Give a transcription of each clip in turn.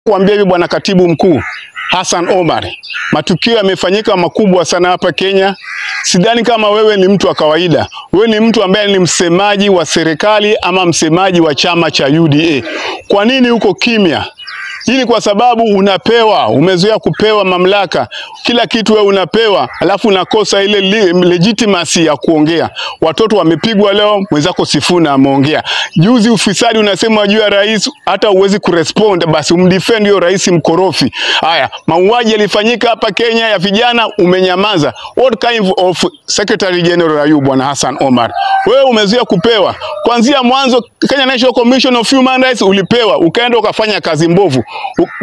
Kuambia hivi bwana katibu mkuu Hassan Omar, matukio yamefanyika makubwa sana hapa Kenya. Sidhani kama wewe ni mtu wa kawaida. Wewe ni mtu ambaye ni msemaji wa serikali ama msemaji wa chama cha UDA. Kwa nini uko kimya? Hili kwa sababu umezoea kupewa mamlaka. Kila kitu wewe unapewa, alafu unakosa ile legitimacy ya kuongea. Watoto wamepigwa leo, mwenzako Sifuna ameongea. Juzi ufisadi unasema juu ya rais, hata uwezi kurespond, basi umdefend hiyo rais mkorofi. Haya, mauaji yalifanyika hapa Kenya ya vijana, umenyamaza. What kind of Secretary General are you bwana Hassan Omar? Wewe umezoea kupewa. Kuanzia mwanzo Kenya National Commission of Human Rights ulipewa, ukaenda ukafanya kazi mbovu.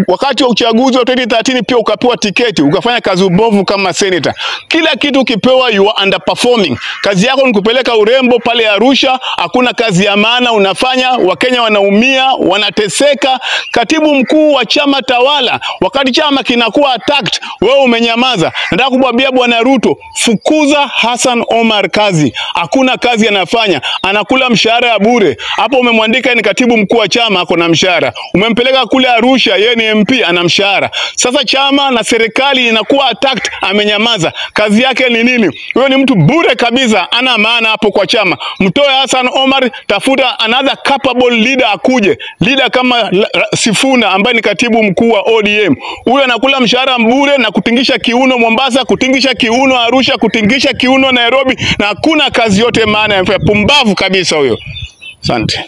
Wakati wa uchaguzi wa 2013 pia ukapewa tiketi, ukafanya kazi mbovu kama senator. Kila kitu ukipewa you are underperforming. Kazi yako ni kupeleka urembo pale Arusha, hakuna kazi ya maana unafanya, Wakenya wanaumia, wanateseka. Katibu mkuu wa chama tawala, wakati chama kinakuwa attacked, wewe umenyamaza. Nataka kumwambia bwana Ruto, fukuza Hassan Omar kazi. Hakuna kazi anafanya, anakula mshahara ya bure. Hapo umemwandika ni katibu mkuu wa chama, ako na mshahara. Umempeleka kule Arusha, yeye ni MP, ana mshahara. Sasa chama na serikali inakuwa attacked, amenyamaza. Kazi yake ni nini? Wewe ni mtu bure kabisa, ana maana hapo kwa chama. Mtoe Hassan Omar, tafuta another capable leader akuje. Leader kama Sifuna ambaye ni katibu mkuu wa ODM. Huyo anakula mshahara bure na kutingisha kiuno Mombasa, kutingisha kiuno Arusha, kutingisha kiuno Nairobi, na hakuna kazi yote maana. Pumbavu kabisa huyo. Asante.